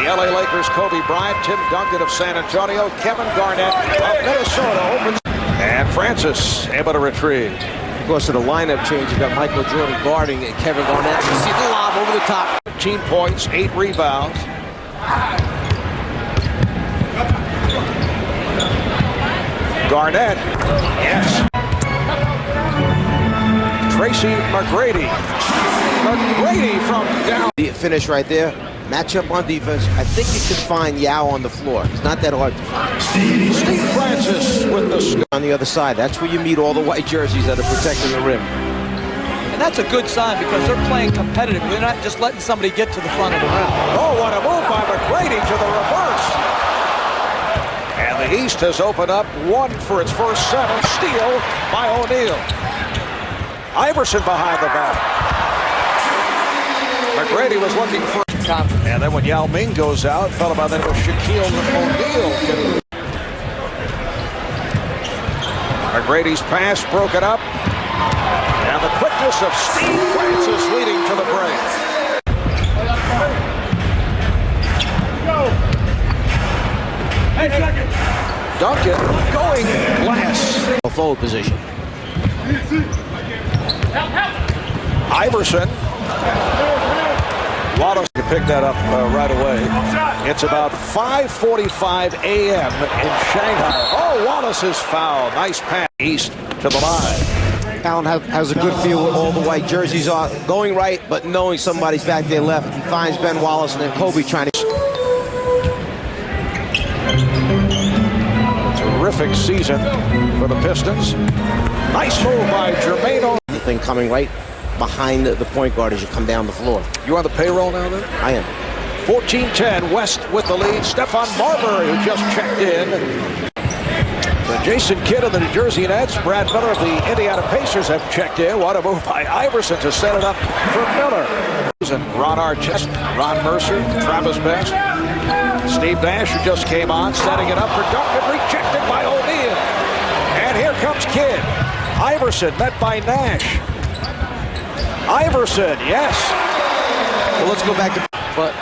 The LA Lakers, Kobe Bryant, Tim Duncan of San Antonio, Kevin Garnett of Minnesota opens. And Francis able to retrieve. Of course, of the lineup change, you got Michael Jordan guarding and Kevin Garnett. You see the lob over the top. 15 points, 8 rebounds. Garnett, yes. Tracy McGrady. McGrady from down. The finish right there. Matchup on defense. I think you can find Yao on the floor. It's not that hard to find. Steve Francis with the on the other side. That's where you meet all the white jerseys that are protecting the rim. And that's a good sign because they're playing competitive. They're not just letting somebody get to the front of the rim. Oh, what a move by McGrady to the reverse. And the East has opened up one for its first 7. Steal by O'Neal. Iverson behind the back. McGrady was looking for. And then when Yao Ming goes out, a fellow by the name of Shaquille O'Neal. McGrady's pass broken up. And the quickness of Steve Francis leading to the break. Duncan going glass. Forward position. Iverson. Wallace can pick that up right away. It's about 5:45 a.m. in Shanghai. Oh, Wallace is fouled. Nice pass east to the line. Allen has a good feel where all the white jerseys are going right, but knowing somebody's back there left. He finds Ben Wallace and then Kobe trying to. Terrific season for the Pistons. Nice move by Jermaine. Thing coming right behind the point guard as you come down the floor. You on the payroll now then? I am. 14-10, West with the lead. Stephon Marbury, who just checked in. The Jason Kidd of the New Jersey Nets. Brad Miller of the Indiana Pacers have checked in. What a move by Iverson to set it up for Miller. Ron Artest, Ron Mercer, Travis Best. Steve Nash, who just came on, setting it up for Duncan, rejected by O'Neal. And here comes Kidd. Iverson met by Nash. Iverson, yes. Well, let's go back to. But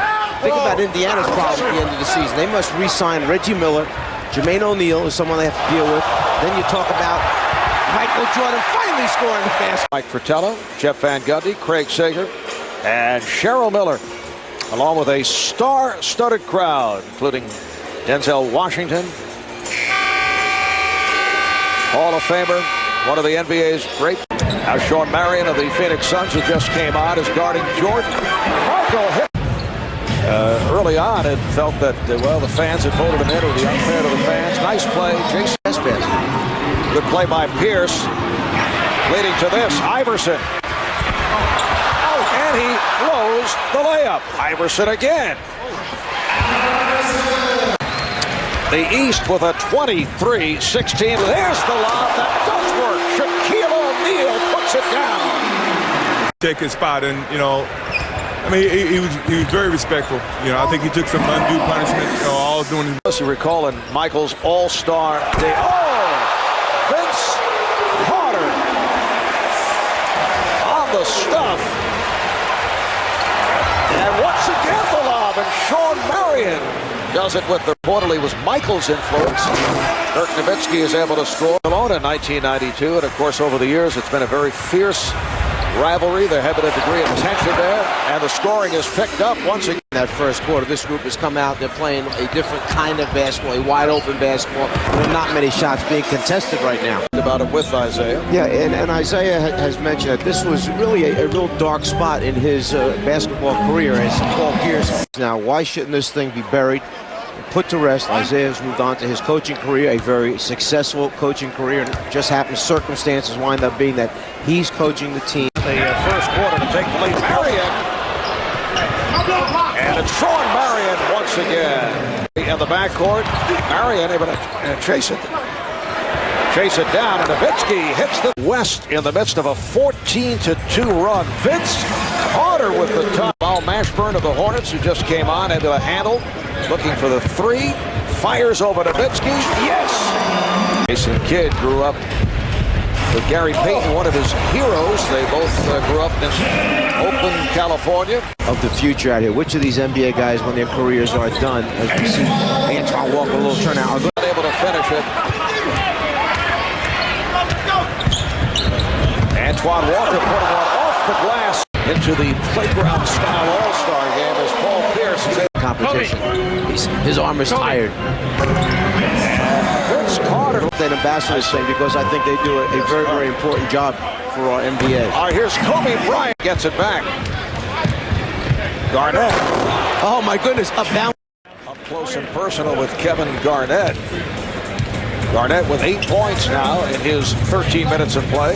think about Indiana's problem at the end of the season. They must re-sign Reggie Miller. Jermaine O'Neal is someone they have to deal with. Then you talk about Michael Jordan finally scoring the basket. Mike Fratello, Jeff Van Gundy, Craig Sager, and Cheryl Miller, along with a star-studded crowd, including Denzel Washington, Hall of Famer, one of the NBA's great. Now Shawn Marion of the Phoenix Suns, who just came on, is guarding Jordan. Michael hit. Early on, it felt that, well, the fans had voted him in. It would be unfair to the fans. Nice play. Jason Spence. Good play by Pierce. Leading to this. Iverson. Oh, and he blows the layup. Iverson again. The East with a 23-16. There's the lob. That does work. Shaquille O'Neal puts it down. Take his spot, and, you know, I mean, he was very respectful. You know, I think he took some undue punishment, you know, all doing his. As you recall in Michael's All-Star Day. Oh! Vince Carter on the stuff. And once again the lob, and Shawn Marion does it with the reportedly was Michael's influence. Dirk Nowitzki is able to score alone in 1992, and of course over the years it's been a very fierce rivalry. There have been a degree of tension there, and the scoring is picked up once again. That first quarter, this group has come out. They're playing a different kind of basketball, a wide-open basketball. There are not many shots being contested right now. About it with Isaiah. Yeah, and Isaiah has mentioned that this was really a real dark spot in his basketball career as Paul Pierce. Now, why shouldn't this thing be buried and put to rest? Isaiah's moved on to his coaching career, a very successful coaching career, and it just happens circumstances wind up being that he's coaching the team. The first quarter to take the lead. Marion. And it's Shawn Marion once again. In the backcourt, Marion able to chase it down, and Nowitzki hits the West in the midst of a 14-2 run. Vince Carter with the top. Mashburn of the Hornets, who just came on, able to handle, looking for the three, fires over to Nowitzki. Yes! Jason Kidd grew up with Gary Payton, one of his heroes. They both grew up in Oakland, California. Of the future out here. Which of these NBA guys, when their careers are done, as we see Antoine Walker, a little turnout, are Not able to finish it. Antoine Walker put one off the glass into the playground-style all-star game as Paul Pierce is in competition. His arm is tired. Vince Carter. An ambassadors thing, because I think they do a very, very important job for our NBA. All right, here's Kobe Bryant. Gets it back. Garnett. Oh my goodness, up Close and personal with Kevin Garnett. Garnett with 8 points now in his 13 minutes of play.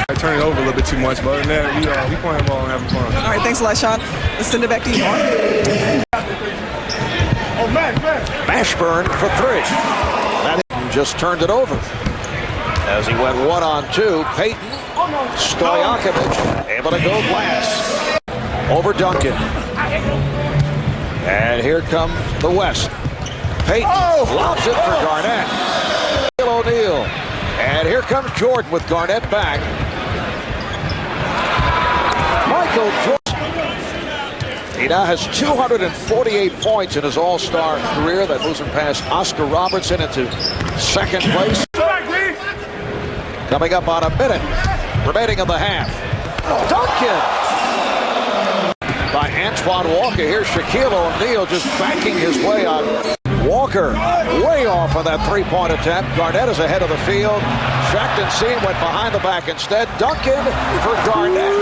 I turn it over a little bit too much, but other than that, we playing ball and having fun. All right, thanks a lot, Shawn. Let's send it back to you, Mark. Mashburn for 3. That just turned it over. As he went 1-on-2, Payton, Stojakovic able to go glass. Over Duncan. And here comes the West. Payton lobs it for Garnett. O'Neal. And here comes Jordan with Garnett back. Michael Jordan. He now has 248 points in his all-star career. That moves him past Oscar Robertson into second place. Coming up on a minute remaining in the half. Duncan by Antoine Walker. Here's Shaquille O'Neal just backing his way on. Walker way off on that three-point attempt. Garnett is ahead of the field. Shackton Seen went behind the back instead. Duncan for Garnett.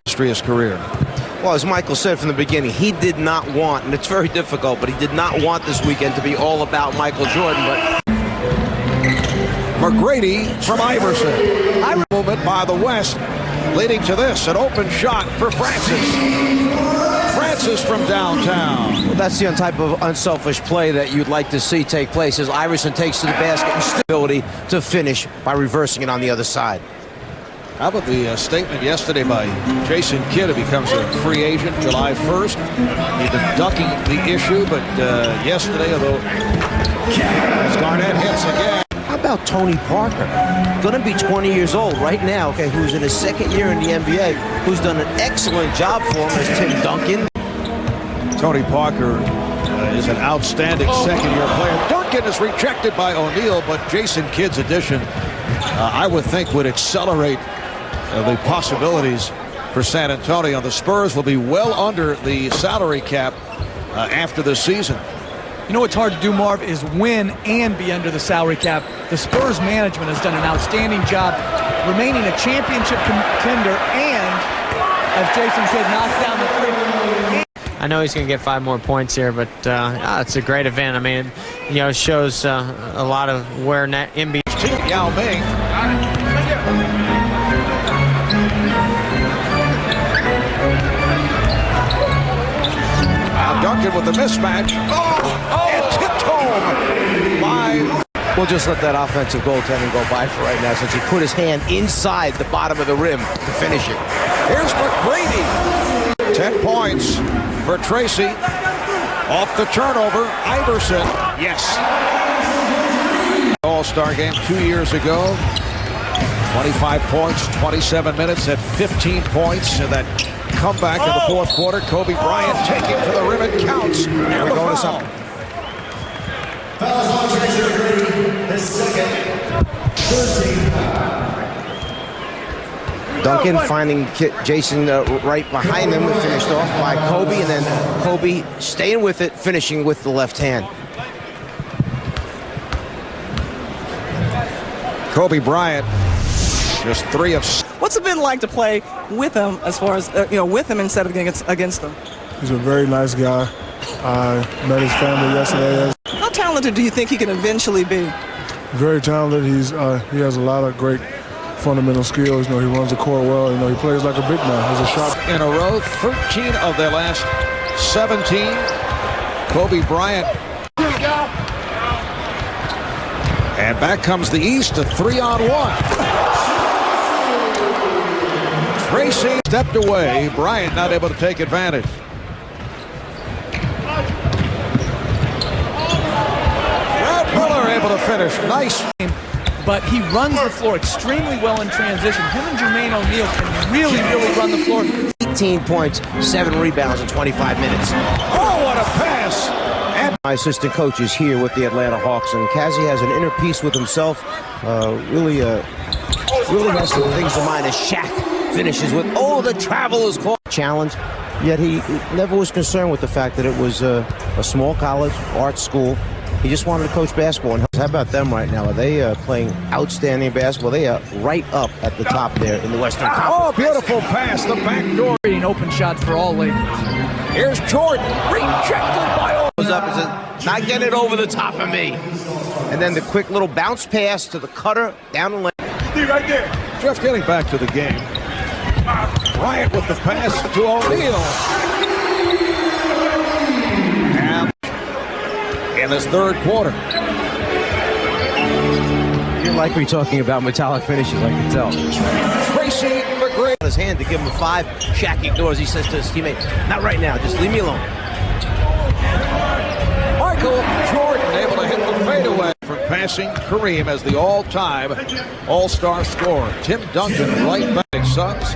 His career. Well, as Michael said from the beginning, he did not want, and it's very difficult, but he did not want this weekend to be all about Michael Jordan. But McGrady from Iverson. Movement by the West, leading to this, an open shot for Francis. Francis from downtown. Well, that's the type of unselfish play that you'd like to see take place as Iverson takes to the basket and stability to finish by reversing it on the other side. How about the statement yesterday by Jason Kidd, who becomes a free agent July 1st. He'd been ducking the issue, but yesterday, although as Garnett hits again. How about Tony Parker? Going to be 20 years old right now, okay, who's in his second year in the NBA, who's done an excellent job for him as Tim Duncan. Tony Parker is an outstanding second-year player. Duncan is rejected by O'Neal, but Jason Kidd's addition, I would think, would accelerate the possibilities for San Antonio. The Spurs will be well under the salary cap after this season. You know what's hard to do, Marv, is win and be under the salary cap. The Spurs management has done an outstanding job remaining a championship contender and, as Jason said, knocks down the three. I know he's going to get 5 more points here, but it's a great event. I mean, it shows a lot of where NBA. Yao Ming. Now Duncan with the mismatch. And tipped home by. We'll just let that offensive goaltending go by for right now since he put his hand inside the bottom of the rim to finish it. Here's McGrady. 10 points for Tracy. Off the turnover, Iverson. Yes. All-Star game 2 years ago. 25 points, 27 minutes at 15 points. And that comeback in the fourth quarter. Kobe Bryant taking to the rim. It counts. And the foul. Fouls on Tracy McGrady, his second, 13. Duncan finding Jason right behind him, finished off by Kobe, and then Kobe staying with it, finishing with the left hand. Kobe Bryant, just 3 of. What's it been like to play with him, as far as with him instead of against him? He's a very nice guy. I met his family yesterday. How talented do you think he can eventually be? Very talented. He has a lot of great fundamental skills. He runs the court well. He plays like a big man. He's a shot In a row, 13 of their last 17. Kobe Bryant. And back comes the East, a 3-on-1. Tracy stepped away. Bryant not able to take advantage. Brad Miller able to finish. Nice. but he runs the floor extremely well in transition. Him and Jermaine O'Neal can really, really run the floor. 18 points, 7 rebounds in 25 minutes. Oh, what a pass! And My assistant coach is here with the Atlanta Hawks, and Kazi has an inner peace with himself. Really has some things in mind as Shaq finishes with, oh, the travel is called challenge. Yet he never was concerned with the fact that it was a small college, art school. He just wanted to coach basketball. And how about them right now? Are they playing outstanding basketball? They are right up at the top there in the Western Conference. oh, beautiful pass, the back door. Creating open shots for all Lakers. Here's Jordan, rejected by all. Goes up and says, not getting it over the top of me. And then the quick little bounce pass to the cutter down the lane. Right there. Jeff getting back to the game. Bryant with the pass to O'Neal. And in this third quarter. You're likely talking about metallic finishes, I can tell. Tracy McGrady. His hand to give him a 5. Shaq ignores. He says to his teammate, not right now, just leave me alone. Michael Jordan able to hit the fadeaway from passing Kareem as the all-time all-star scorer. Tim Duncan right back. Suns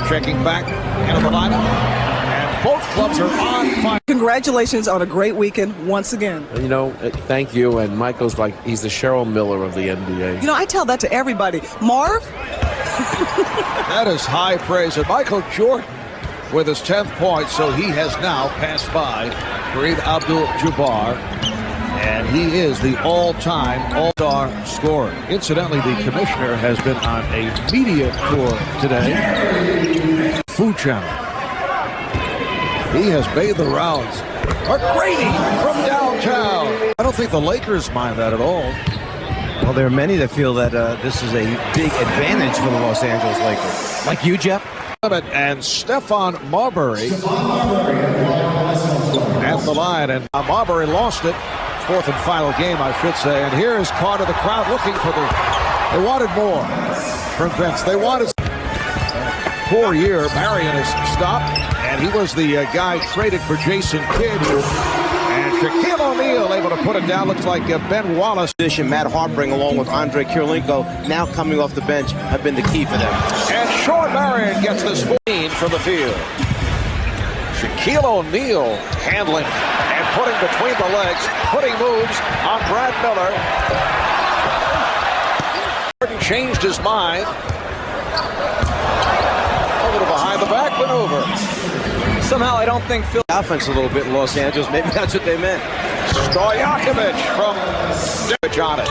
checking back into the lineup. And both clubs are on fire. Congratulations on a great weekend once again. You know, thank you. And Michael's like, he's the Cheryl Miller of the NBA. You know, I tell that to everybody. Marv? That is high praise. And Michael Jordan with his 10th point, so he has now passed by Kareem Abdul-Jabbar, and he is the all-time all-star scorer. Incidentally, the commissioner has been on a media tour today. Food Channel. He has made the rounds. McGrady from downtown. I don't think the Lakers mind that at all. Well, there are many that feel that this is a big advantage for the Los Angeles Lakers. Like you, Jeff? And Stephon Marbury at the line, and Marbury lost it. 4th and final game, I should say. And here is Carter, the crowd looking for they wanted more from Vince. They wanted poor year. Marion has stopped, and he was the guy traded for Jason Kidd. And Shaquille O'Neal able to put it down. Looks like Ben Wallace. Matt Hartbring along with Andre Kirilenko now coming off the bench have been the key for them. And Shawn Marion gets this 14 from the field. Shaquille O'Neal handling and putting between the legs, putting moves on Brad Miller. Jordan changed his mind. A little behind the back maneuver. Somehow I don't think Phil Offense a little bit in Los Angeles. Maybe that's what they meant. Stojakovic from on it.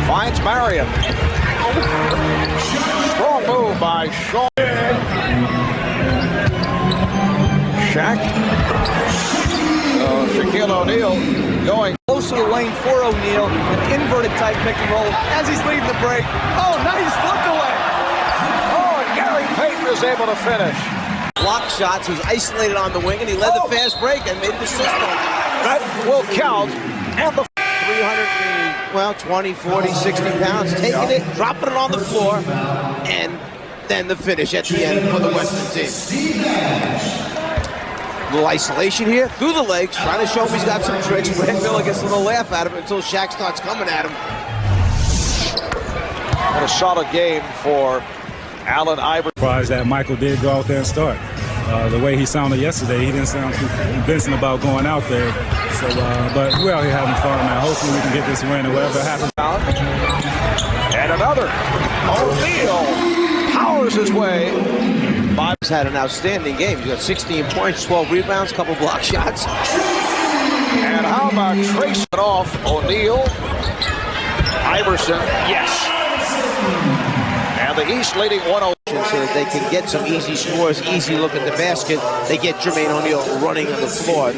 Finds Marion. Strong move by Shawn. Shaq. Shaquille O'Neal going close to the lane for O'Neal. An inverted type pick and roll as he's leading the break. Oh, nice look away. Oh, and Gary Payton is able to finish. Block shots. He's isolated on the wing, and he led the fast break and made the assist. That will count. And the 20, 40, 60 pounds, taking it, dropping it on the floor, and then the finish at the end for the Western team. Little isolation here, through the legs, trying to show him he's got some tricks. Brad Miller gets a little laugh at him until Shaq starts coming at him. What a solid game for Allen Iverson. Surprised that Michael did go out there and start. The way he sounded yesterday, he didn't sound too convincing about going out there. So, but we're out here having fun, man. Hopefully we can get this win and whatever happens. And another. O'Neal powers his way. He's had an outstanding game. He's got 16 points, 12 rebounds, couple block shots. And how about Tracy off O'Neal? Iverson, yes. And the East leading 1-0. So that they can get some easy scores, easy look at the basket. They get Jermaine O'Neal running on the floor.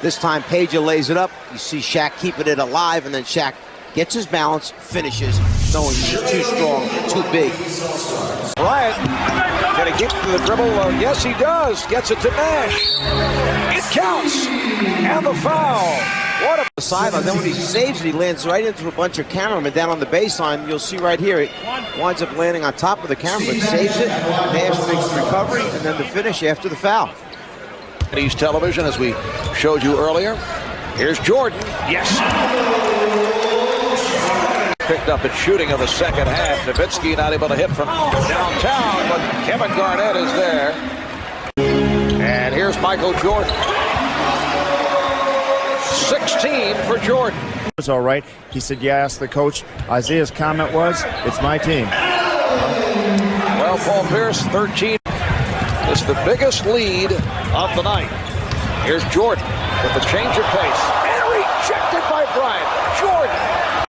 This time, Page lays it up. You see Shaq keeping it alive, and then Shaq gets his balance, finishes, knowing he's too strong, too big. Bryant, can he get to the dribble? Yes, he does. Gets it to Nash. It counts. And the foul. What a sideline. Then when he saves it, he lands right into a bunch of cameramen down on the baseline. You'll see right here, it winds up landing on top of the camera, but saves it. Nash makes the recovery, and then the finish after the foul. East television, as we showed you earlier. Here's Jordan. Yes. Picked up at shooting in the second half. Nowitzki not able to hit from downtown, but Kevin Garnett is there. And here's Michael Jordan. 16 for Jordan. It was all right. He said, yeah, I asked the coach. Isaiah's comment was, it's my team. Well, Paul Pierce, 13. It's the biggest lead of the night. Here's Jordan with the change of pace. And rejected by Bryant. Jordan.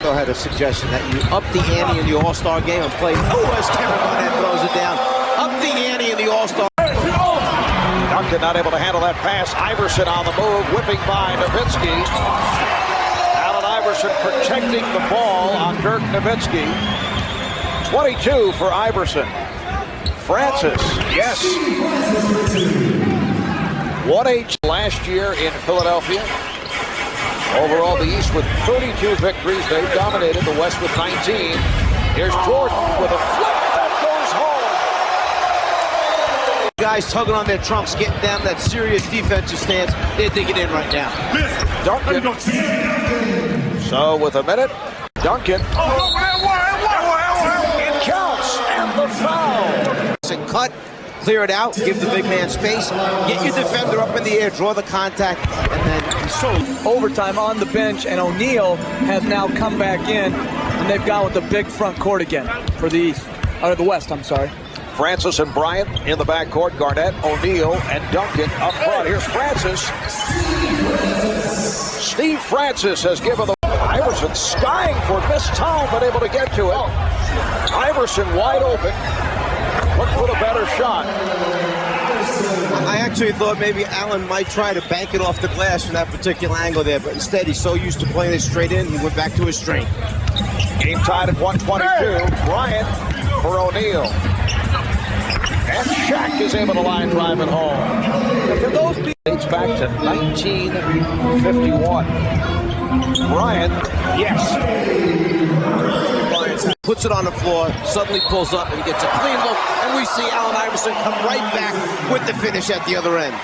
I had a suggestion that you up the ante in the All-Star game and play. Oh, as Kevin Garnett throws it down. Up the ante in the All-Star. Duncan not able to handle that pass. Iverson on the move, whipping by Nowitzki. Allen Iverson protecting the ball on Dirk Nowitzki. 22 for Iverson. Francis, yes. 1-8 last year in Philadelphia. Overall, the East with 32 victories. They've dominated the West with 19. Here's Jordan with a flip that goes home. Guys tugging on their trunks, getting down that serious defensive stance. They're digging in right now. Duncan. So with a minute, Duncan. It counts, and the foul. And cut, clear it out, give the big man space, get your defender up in the air, draw the contact, and then overtime on the bench, and O'Neal has now come back in, and they've gone with the big front court again for the East, or the West, I'm sorry. Francis and Bryant in the backcourt. Garnett, O'Neal, and Duncan up front. Here's Francis. Steve Francis has given the Iverson skying for this time, but able to get to it. Iverson wide open. Look for the better shot. I actually thought maybe Allen might try to bank it off the glass from that particular angle there, but instead he's so used to playing it straight in, he went back to his strength. Game tied at 122. Bryant for O'Neal. And Shaq is able to line drive it home. For those dates back to 1951. Bryant, yes. Puts it on the floor, suddenly pulls up and gets a clean look, and we see Allen Iverson come right back with the finish at the other end.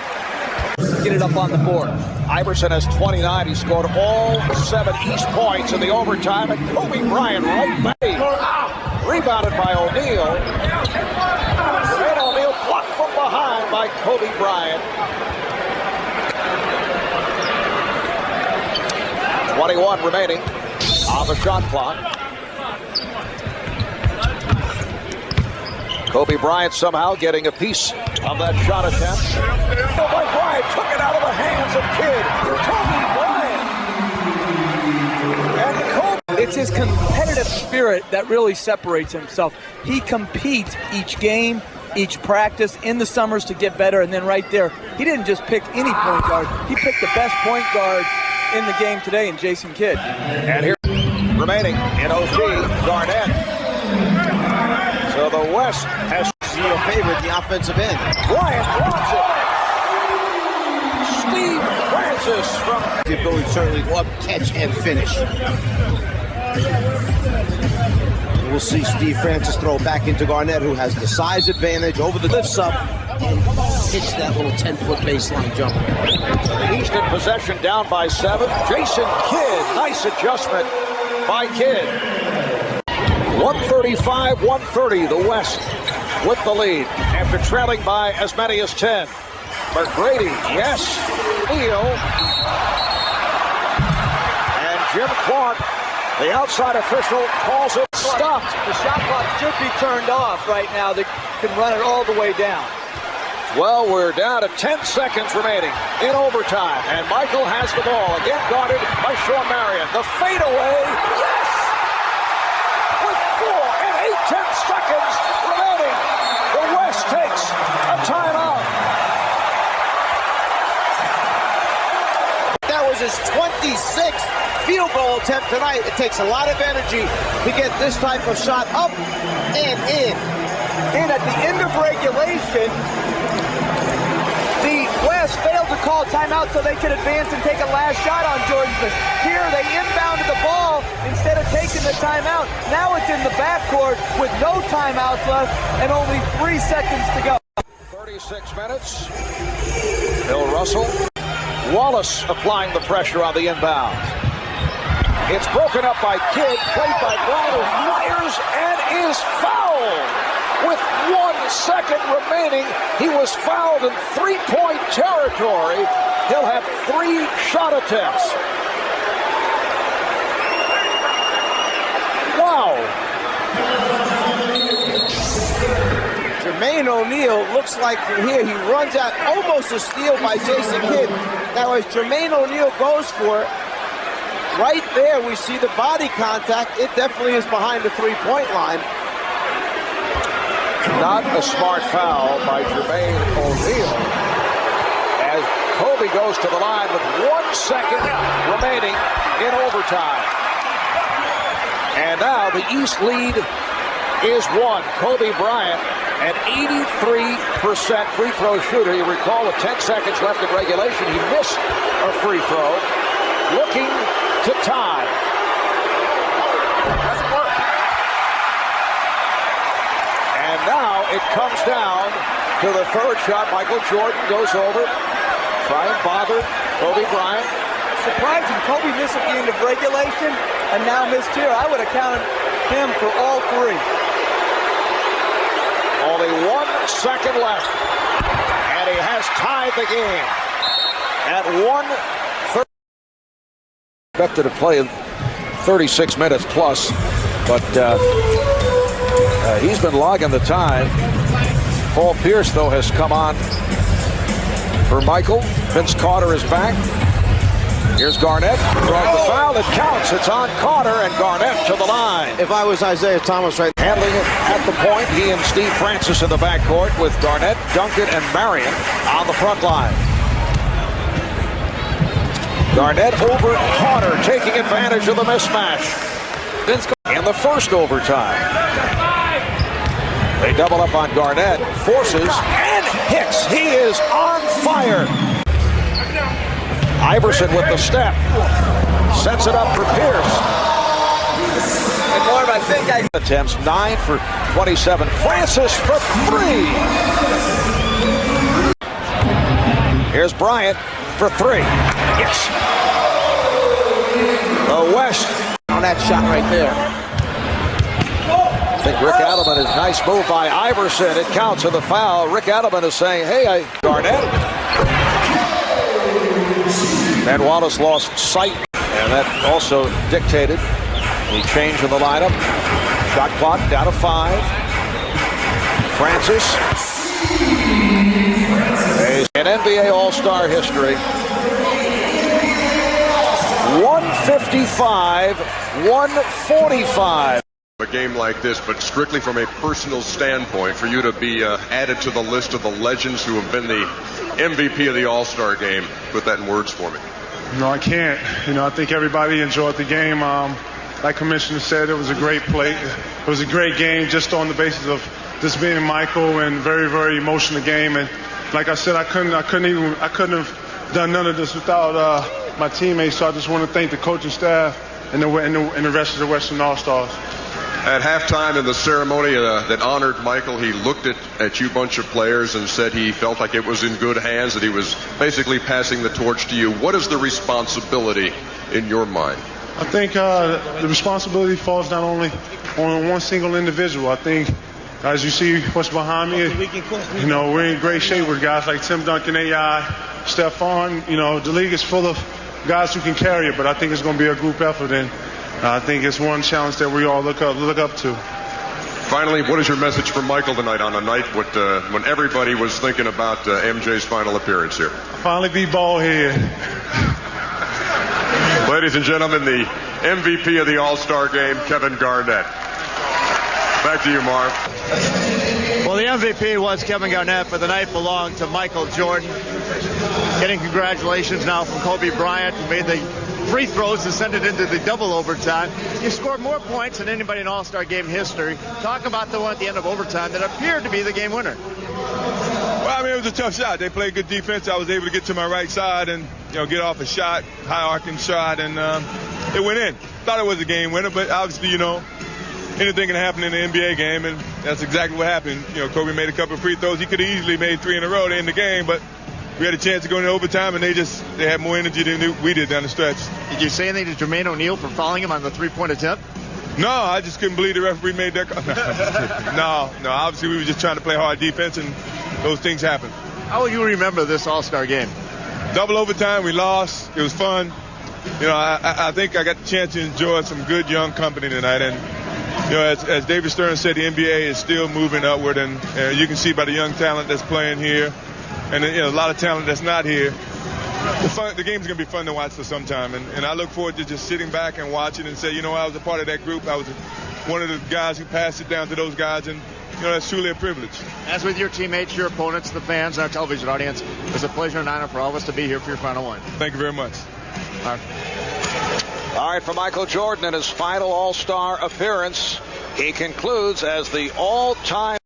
Get it up on the board. Iverson has 29. He scored all 7 East points in the overtime, and Kobe Bryant right back. Rebounded by O'Neal. And O'Neal blocked from behind by Kobe Bryant. 21 remaining on the shot clock. Kobe Bryant somehow getting a piece of that shot attempt. Oh, by Bryant took it out of the hands of Kobe Bryant. And Kobe. It's his competitive spirit that really separates himself. He competes each game, each practice in the summers to get better, and then right there, he didn't just pick any point guard. He picked the best point guard in the game today in Jason Kidd. And here remaining in OT, Garnett. So the West has zero favorite the offensive end. Bryant wants it. Steve Francis from the ability certainly go up, catch, and finish. We'll see Steve Francis throw back into Garnett, who has the size advantage over the lifts up and hits that little 10-foot baseline jumper. East in possession down by 7. Jason Kidd, nice adjustment by Kidd. 135-130, the West with the lead after trailing by as many as 10. McGrady, yes. Leo. And Jim Clark, the outside official, calls it stopped. The shot clock should be turned off right now. They can run it all the way down. Well, we're down to 10 seconds remaining in overtime. And Michael has the ball, again guarded by Shawn Marion. The fadeaway, yes! 10 seconds remaining. The West takes a timeout. That was his 26th field goal attempt tonight. It takes a lot of energy to get this type of shot up and in. And at the end of regulation, the West failed to call timeout so they could advance and take a last shot on Jordan Smith. Here they inbounded the ball instead of taking the timeout. Now it's in the backcourt with no timeouts left and only 3 seconds to go. 36 minutes. Bill Russell. Wallace applying the pressure on the inbound. It's broken up by Kidd, played by Bryant, who fires and is fouled. With 1 second remaining, he was fouled in three-point territory. He'll have 3 shot attempts. Wow. Jermaine O'Neal looks like from here he runs out, almost a steal by Jason Kidd. Now as Jermaine O'Neal goes for it, right there we see the body contact. It definitely is behind the three-point line. Not a smart foul by Jermaine O'Neal as Kobe goes to the line with 1 second remaining in overtime. And now the East lead is 1. Kobe Bryant, an 83% free throw shooter. You recall with 10 seconds left in regulation, he missed a free throw. Looking to tie. And now it comes down to the third shot. Michael Jordan goes over. Try and bother Kobe Bryant. Surprising, Kobe missed at the end of regulation and now missed here. I would have counted him for all 3. Only 1 second left. And he has tied the game at 1:30. Expected to play in 36 minutes plus, but he's been logging the time. Paul Pierce, though, has come on for Michael. Vince Carter is back. Here's Garnett. Draws the foul. It counts. It's on Carter, and Garnett to the line. If I was Isaiah Thomas right Handling it at the point, he and Steve Francis in the backcourt with Garnett, Duncan, and Marion on the front line. Garnett over Carter, taking advantage of the mismatch. Vince in the first overtime. They double up on Garnett, forces, and hits. He is on fire. Iverson with the step. Sets it up for Pierce. And Marv, I think attempts 9 for 27. Francis for 3. Here's Bryant for 3. Yes. The West on that shot right there. I think Rick Adelman is nice move by Iverson. It counts in the foul. Rick Adelman is saying, hey, Garnett. And Wallace lost sight, and that also dictated the change in the lineup. Shot clock down to 5. Francis. In NBA All-Star history. 155, 145. A game like this, but strictly from a personal standpoint, for you to be added to the list of the legends who have been the MVP of the All-Star game, put that in words for me. No, I can't. I think everybody enjoyed the game. Like Commissioner said, it was a great play. It was a great game just on the basis of this being Michael and very, very emotional game. And like I said, I couldn't have done none of this without my teammates. So I just want to thank the coaching staff and the rest of the Western All-Stars. At halftime in the ceremony that honored Michael, he looked at you bunch of players and said he felt like it was in good hands, that he was basically passing the torch to you. What is the responsibility in your mind? I think the responsibility falls not only on one single individual. I think, as you see what's behind me, we're in great shape with guys like Tim Duncan, AI, Stephon. The league is full of guys who can carry it, but I think it's going to be a group effort, and I think it's one challenge that we all look up to. Finally, what is your message for Michael tonight on a night when everybody was thinking about MJ's final appearance here? Finally be bald head. Ladies and gentlemen, the MVP of the All-Star game, Kevin Garnett. Back to you, Marv. Well, the MVP was Kevin Garnett, but the night belonged to Michael Jordan. Getting congratulations now from Kobe Bryant, who made the free throws to send it into the double overtime. You scored more points than anybody in All-Star game history. Talk about the one at the end of overtime that appeared to be the game winner. Well, it was a tough shot. They played good defense. I was able to get to my right side and get off a shot, high arcing shot, and it went in. Thought it was a game winner, but obviously, anything can happen in the NBA game, and that's exactly what happened. Kobe made a couple of free throws. He could have easily made 3 in a row to end the game, but we had a chance to go into overtime, and they had more energy than we did down the stretch. Did you say anything to Jermaine O'Neal for fouling him on the three-point attempt? No, I just couldn't believe the referee made that call. No, obviously we were just trying to play hard defense, and those things happen. How will you remember this All-Star game? Double overtime, we lost. It was fun. You know, I think I got the chance to enjoy some good young company tonight. And, you know, as David Stern said, the NBA is still moving upward, and you can see by the young talent that's playing here, and you know, a lot of talent that's not here. The game's going to be fun to watch for some time, and I look forward to just sitting back and watching and say, you know, I was a part of that group. I was one of the guys who passed it down to those guys, and you know, that's truly a privilege. As with your teammates, your opponents, the fans, and our television audience, it's a pleasure and honor for all of us to be here for your final one. Thank you very much. All right, for Michael Jordan in his final All-Star appearance, he concludes as the all-time